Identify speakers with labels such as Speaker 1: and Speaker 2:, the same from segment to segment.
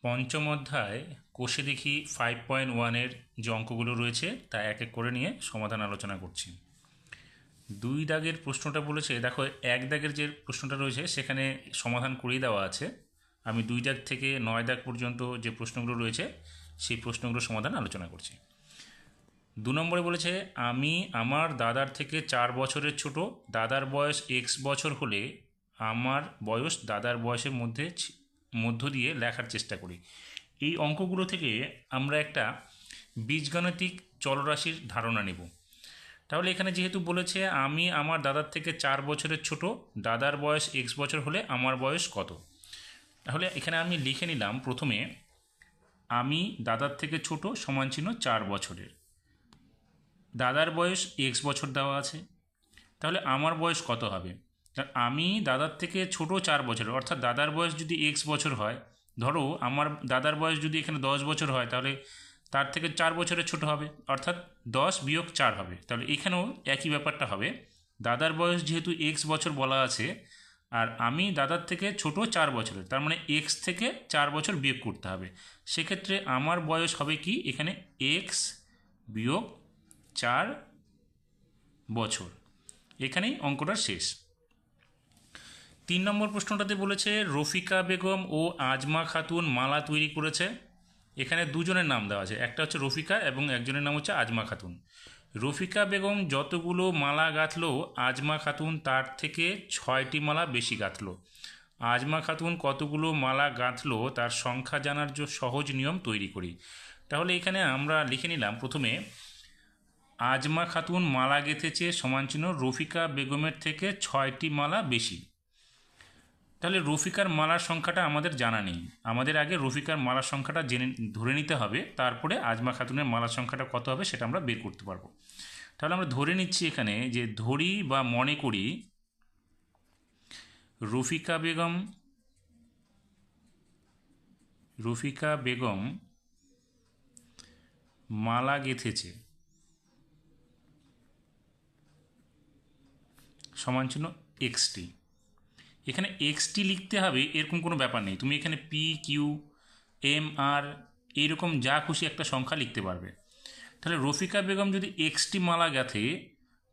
Speaker 1: পঞ্চম অধ্যায় কোষে দেখি 5.1-এর যে অঙ্কগুলো রয়েছে তা এক এক করে নিয়ে সমাধান আলোচনা করছি। 2 দাগের প্রশ্নটা বলেছে, দেখো 1 দাগের যে প্রশ্নটা রয়েছে সেখানে সমাধান করিয়ে দেওয়া আছে। আমি 2 দাগ থেকে 9 দাগ পর্যন্ত যে প্রশ্নগুলো রয়েছে সেই প্রশ্নগুলোর সমাধান আলোচনা করছি। 2 নম্বরে বলেছে, আমি আমার দাদার থেকে 4 বছরের ছোট, দাদার বয়স x বছর হলে আমার বয়স দাদার বয়সের মধ্য দিয়ে লেখার চেষ্টা করি। এই অঙ্কগুলো থেকে আমরা একটা বীজগাণিতিক চলরাশির ধারণা নেব। তাহলে এখানে যেহেতু বলেছে আমি আমার দাদার থেকে 4 বছরের ছোট, দাদার বয়স x বছর হলে আমার বয়স কত, তাহলে এখানে আমি লিখে নিলাম প্রথমে আমি দাদার থেকে ছোট সমান চিহ্ন 4 বছরের, দাদার বয়স x বছর দেওয়া আছে, তাহলে আমার বয়স কত হবে। আমি দাদার থেকে ছোট 4 বছরের, অর্থাৎ দাদার বয়স যদি x বছর হয়, ধরো আমার দাদার বয়স যদি এখানে 10 বছর হয়, তাহলে তার থেকে 4 বছরের ছোট হবে, অর্থাৎ 10 বিয়োগ 4 হবে। তাহলে এখানেও একই ব্যাপারটা হবে, দাদার বয়স যেহেতু x বছর বলা আছে আর আমি দাদার থেকে ছোট 4 বছরের, তার মানে x থেকে 4 বছর বিয়োগ করতে হবে। সেক্ষেত্রে আমার বয়স হবে কি, এখানে x বিয়োগ 4 বছর। এখানেই অঙ্কটা শেষ। 3 নম্বর প্রশ্নটাতে বলেছে রফিকা বেগম ও আজমা খাতুন মালা তৈরি করেছে। এখানে দুজনের নাম দেওয়া আছে, একটা হচ্ছে রফিকা এবং একজনের নাম হচ্ছে আজমা খাতুন। রফিকা বেগম যতগুলো মালা গাঁথলো, আজমা খাতুন তার থেকে 6টি মালা বেশি গাঁথলো। আজমা খাতুন কতগুলো মালা গাঁথলো তার সংখ্যা জানার যে সহজ নিয়ম তৈরি করি। তাহলে এখানে আমরা লিখে নিলাম প্রথমে আজমা খাতুন মালা গেঁথেছে সমান চিহ্ন রফিকা বেগমের থেকে 6টি মালা বেশি। তাহলে রফিকার মালার সংখ্যাটা আমাদের জানা নেই, আমাদের আগে রফিকার মালার সংখ্যাটা ধরে নিতে হবে, তারপরে আজমা খাতুনের মালার সংখ্যাটা কত হবে সেটা আমরা বের করতে পারবো। তাহলে আমরা ধরে নিচ্ছি এখানে যে ধরি বা মনে করি রফিকা বেগম মালা গেঁথেছে সমান চিহ্ন এক্সটি। এখানে এক্সটি লিখতে হবে এরকম কোনো ব্যাপার নেই, তুমি এখানে পি কিউ এম আর এইরকম যা খুশি একটা সংখ্যা লিখতে পারবে। তাহলে রফিকা বেগম যদি এক্সটি মালা গেঁথে,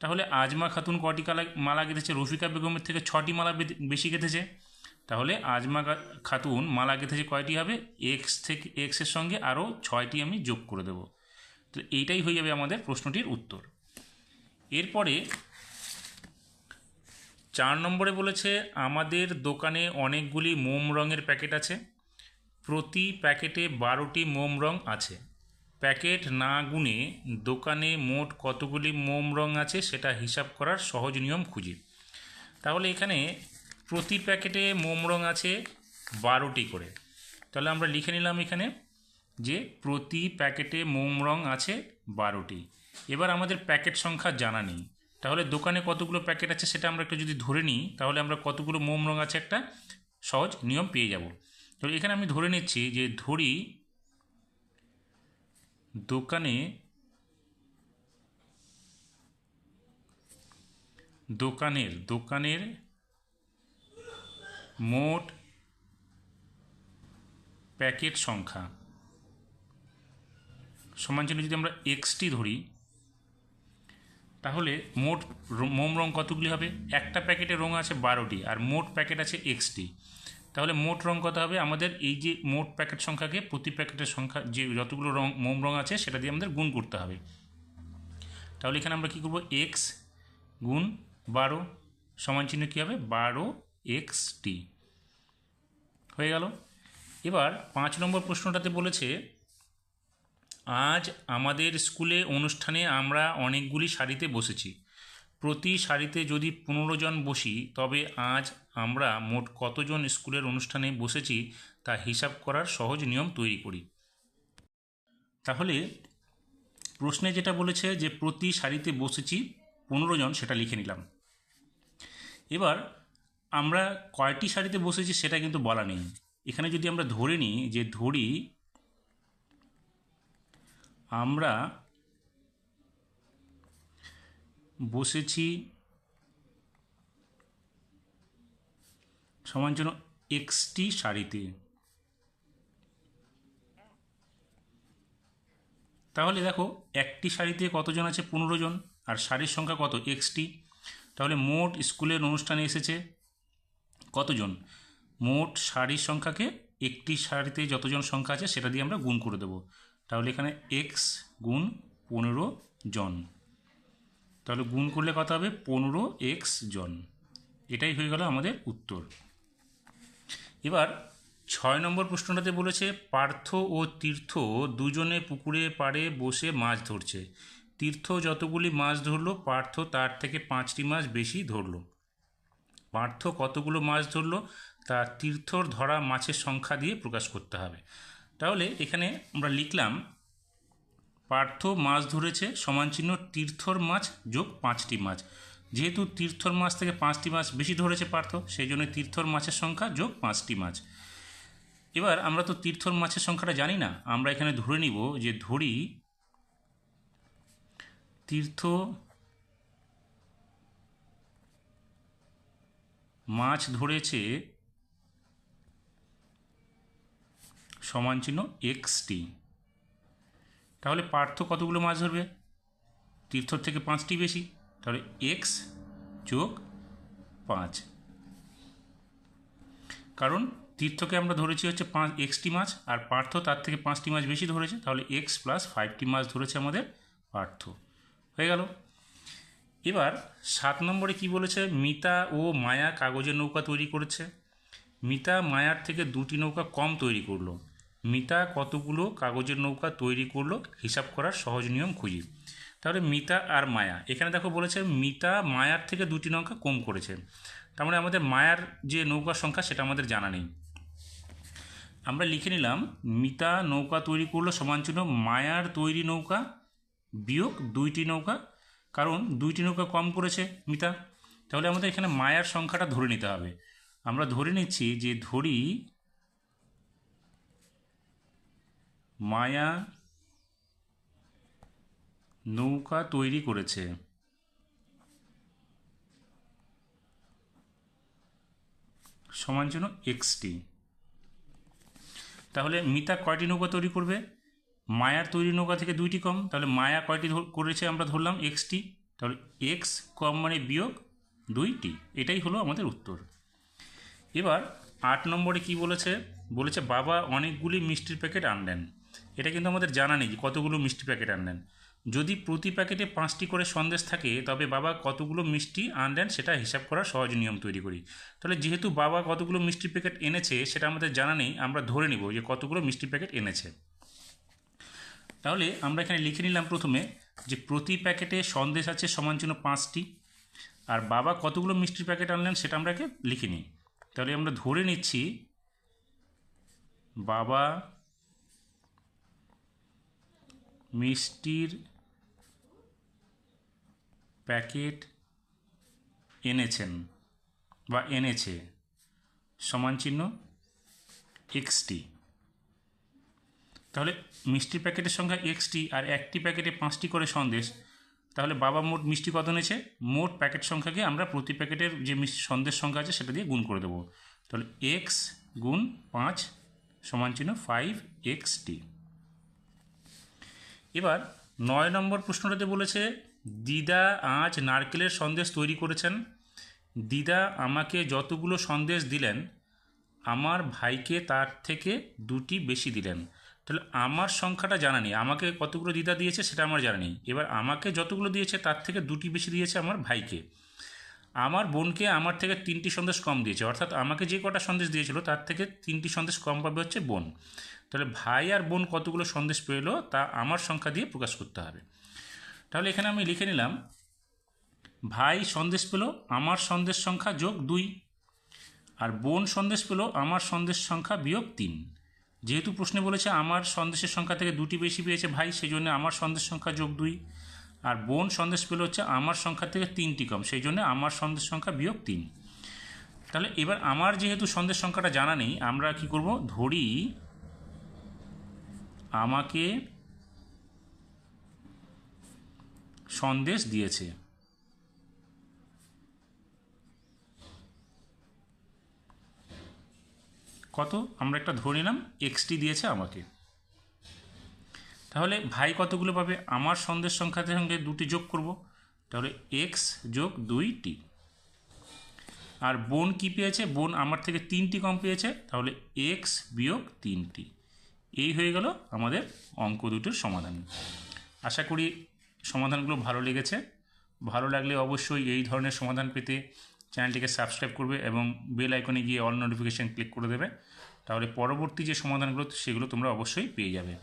Speaker 1: তাহলে আজমা খাতুন কটি মালা গেঁথেছে, রফিকা বেগমের থেকে 6টি মালা বেশি গেঁথেছে। তাহলে আজমা খাতুন মালা গেঁথেছে কয়টি হবে, এক্সের সঙ্গে আরও 6টি আমি যোগ করে দেব। তো এইটাই হয়ে যাবে আমাদের প্রশ্নটির উত্তর। এরপরে 4 নম্বরে বলেছে আমাদের দোকানে অনেকগুলি মোম রঙের প্যাকেট আছে, প্রতি প্যাকেটে 12টি মোম রং আছে, প্যাকেট না গুনে দোকানে মোট কতগুলি মোম রং আছে সেটা হিসাব করার সহজ নিয়ম খুঁজি। তাহলে এখানে প্রতি প্যাকেটে মোম রং আছে 12টি করে, তাহলে আমরা লিখে নিলাম এখানে যে প্রতি প্যাকেটে মোম রং আছে 12টি। এবার আমাদের প্যাকেট সংখ্যা জানা নেই, তাহলে দোকানে কতগুলো প্যাকেট আছে সেটা আমরা একটু যদি ধরে নিই, তাহলে আমরা কতগুলো মোম রং আছে একটা সহজ নিয়ম পেয়ে যাব। তো এখানে আমি ধরে নিচ্ছি যে ধরি দোকানের মোট প্যাকেট সংখ্যা সমান চিহ্ন যদি আমরা এক্সটি ধরি, তাহলে মোট মোম রং কতগুলি হবে, একটা প্যাকেটে রং আছে 12টি আর মোট প্যাকেট আছে এক্সটি, তাহলে মোট রং কত হবে, আমাদের এই যে মোট প্যাকেট সংখ্যাকে প্রতি প্যাকেটের সংখ্যা যে যতগুলো মোম রং আছে সেটা দিয়ে আমাদের গুণ করতে হবে। তাহলে এখানে আমরা কী করবো, এক্স গুণ 12 সমান চিহ্ন কী হবে, 12xt হয়ে গেল। এবার 5 নম্বর প্রশ্নটাতে বলেছে আজ আমাদের স্কুলে অনুষ্ঠানে আমরা অনেকগুলি সারিতে বসেছি, প্রতি সারিতে যদি 15 জন বসি তবে আজ আমরা মোট কতজন স্কুলের অনুষ্ঠানে বসেছি তা হিসাব করার সহজ নিয়ম তৈরি করি। তাহলে প্রশ্নে যেটা বলেছে যে প্রতি সারিতে বসেছি 15 জন, সেটা লিখে নিলাম। এবার আমরা কয়টি সারিতে বসেছি সেটা কিন্তু বলা নেই, এখানে যদি আমরা ধরে নিই যে ধরি আমরা বসেছি সমান জন্য এক্সটি সারিতে, তাহলে দেখো একটি শাড়িতে কতজন আছে, 15 জন, আর শাড়ির সংখ্যা কত, এক্সটি। তাহলে মোট স্কুলের অনুষ্ঠানে এসেছে কতজন, মোট শাড়ির সংখ্যাকে একটি শাড়িতে যতজন সংখ্যা আছে সেটা দিয়ে আমরা গুণ করে দেবো। তাহলে এখানে এক্স গুণ 15 জন, তাহলে গুণ করলে কত হবে, 15x জন। এটাই হয়ে গেল আমাদের উত্তর। এবার 6 নম্বর প্রশ্নটাতে বলেছে পার্থ ও তীর্থ দুজনে পুকুরে পাড়ে বসে মাছ ধরছে। তীর্থ যতগুলি মাছ ধরলো পার্থ তার থেকে 5টি মাছ বেশি ধরলো। পার্থ কতগুলো মাছ ধরলো তা তীর্থর ধরা মাছের সংখ্যা দিয়ে প্রকাশ করতে হবে। তাহলে এখানে আমরা লিখলাম পার্থ মাছ ধরেছে সমান চিহ্ন তীর্থর মাছ যোগ 5টি মাছ। যেহেতু তীর্থর মাছ থেকে 5টি মাছ বেশি ধরেছে পার্থ, সেই জন্য তীর্থর মাছের সংখ্যা যোগ 5টি মাছ। এবার আমরা তো তীর্থর মাছের সংখ্যাটা জানি না, আমরা এখানে ধরে নিব যে ধরি তীর্থ মাছ ধরেছে সমান চিহ্ন এক্সটি। তাহলে পার্থ কতগুলো মাছ ধরবে, তীর্থর থেকে 5টি বেশি, তাহলে এক্স যোগ 5। কারণ তীর্থকে আমরা ধরেছি হচ্ছে 5টি মাছ, আর পার্থ তার থেকে 5টি মাছ বেশি ধরেছে, তাহলে এক্স প্লাস 5টি মাছ ধরেছে আমাদের পার্থ। হয়ে গেল। এবার 7 নম্বরে কি বলেছে, মিতা ও মায়া কাগজের নৌকা তৈরি করেছে। মিতা মায়ার থেকে 2টি নৌকা কম তৈরি করলো। মিতা কতগুলো কাগজের নৌকা তৈরি করলো হিসাব করার সহজ নিয়ম খুঁজি। তাহলে মিতা আর মায়া, এখানে দেখো বলেছে মিতা মায়ার থেকে 2টি নৌকা কম করেছে, তার মানে আমাদের মায়ার যে নৌকার সংখ্যা সেটা আমাদের জানা নেই। আমরা লিখে নিলাম মিতা নৌকা তৈরি করলো সমান চিহ্ন মায়ার তৈরি নৌকা বিয়োগ 2টি নৌকা, কারণ 2টি নৌকা কম করেছে মিতা। তাহলে আমাদের এখানে মায়ার সংখ্যাটা ধরে নিতে হবে। আমরা ধরে নিচ্ছি যে ধরি মায়া নৌকা তৈরি করেছে সমান চিহ্ন এক্সটি। তাহলে মিতা কয়টি নৌকা তৈরি করবে, মায়ার তৈরি নৌকা থেকে 2টি কম, তাহলে মায়া কয়টি করেছে আমরা ধরলাম এক্সটি, তাহলে এক্স কম মানে বিয়োগ 2টি। এটাই হলো আমাদের উত্তর। এবার 8 নম্বরে কি বলেছে, বলেছে বাবা অনেকগুলি মিষ্টির প্যাকেট আনলেন। এটা কিন্তু আমাদের জানা নেই যে কতগুলো মিষ্টি প্যাকেট আনলেন। যদি প্রতি প্যাকেটে 5টি করে সন্দেশ থাকে তবে বাবা কতগুলো মিষ্টি আনলেন সেটা হিসাব করার সহজ নিয়ম তৈরি করি। তাহলে যেহেতু বাবা কতগুলো মিষ্টি প্যাকেট এনেছে সেটা আমাদের জানা নেই, আমরা ধরে নিব যে কতগুলো মিষ্টি প্যাকেট এনেছে। তাহলে আমরা এখানে লিখে নিলাম প্রথমে যে প্রতি প্যাকেটে সন্দেশ আছে সমান চিহ্ন 5টি, আর বাবা কতগুলো মিষ্টির প্যাকেট আনলেন সেটা আমরা লিখে নিই। তাহলে আমরা ধরে নিচ্ছি বাবা মিষ্টির প্যাকেট এনেছেন বা এনেছে সমান চিহ্ন এক্সটি। তাহলে মিষ্টির প্যাকেটের সংখ্যা এক্সটি আর একটি প্যাকেটে 5টি করে সন্দেশ, তাহলে বাবা মোট মিষ্টি কত এনেছে, মোট প্যাকেট সংখ্যাকে আমরা প্রতি প্যাকেটের যে সন্দেশ সংখ্যা আছে সেটা দিয়ে গুণ করে দেবো। তাহলে এক্স গুণ 5 সমান চিহ্ন 5xt। এবার 9 নম্বর প্রশ্নটাতে বলেছে দিদা আজ নারকেলের সন্দেশ তৈরি করেছেন। দিদা আমাকে যতগুলো সন্দেশ দিলেন আমার ভাইকে তার থেকে 2টি বেশি দিলেন। তাহলে আমার সংখ্যাটা জানা নেই, আমাকে কতগুলো দিদা দিয়েছে সেটা আমার জানা নেই। এবার আমাকে যতগুলো দিয়েছে তার থেকে 2টি বেশি দিয়েছে আমার ভাইকে। আমার বোনকে আমার থেকে 3টি সন্দেশ কম দিয়েছে, অর্থাৎ আমাকে যে কটা সন্দেশ দিয়েছিল তার থেকে 3টি সন্দেশ কম পাবে হচ্ছে বোন। তাহলে ভাই আর বোন কতগুলো সন্দেশ পেলো তা আমার সংখ্যা দিয়ে প্রকাশ করতে হবে। তাহলে এখানে আমি লিখে নিলাম ভাই সন্দেশ পেল আমার সন্দেশ সংখ্যা যোগ 2, আর বোন সন্দেশ পেল আমার সন্দেশ সংখ্যা বিয়োগ 3। যেহেতু প্রশ্নে বলেছে আমার সন্দেশের সংখ্যা থেকে 2টি বেশি পেয়েছে ভাই, সেই জন্য আমার সন্দেশ সংখ্যা যোগ 2, আর বোন সন্দেশ পেল হচ্ছে আমার সংখ্যা থেকে 3টি কম, সেই জন্য আমার সন্দেশ সংখ্যা বিয়োগ 3। তাহলে এবার আমার যেহেতু সন্দেশ সংখ্যাটা জানা নেই, আমরা কি করব, ধরি আমাকে সন্দেশ দিয়েছে। কত, আমরা একটা ধরে নিলাম এক্সটি দিয়েছে আমাকে। তাহলে ভাই কতগুলো পাবে, আমার সন্দেশ সংখ্যার সঙ্গে 2টি যোগ করব, তাহলে x যোগ 2t। আর বোন কি পেয়েছে, বোন আমার থেকে 3টি কম পেয়েছে, তাহলে x বিয়োগ 3t। এই হয়ে গেল আমাদের অঙ্ক দুটোর সমাধান। আশা করি সমাধানগুলো ভালো লেগেছে। ভালো লাগলে অবশ্যই এই ধরনের সমাধান পেতে চ্যানেলটিকে সাবস্ক্রাইব করবে এবং বেল আইকনে গিয়ে অল নোটিফিকেশান ক্লিক করে দেবে, তাহলে পরবর্তী যে সমাধানগুলো সেগুলো তোমরা অবশ্যই পেয়ে যাবে।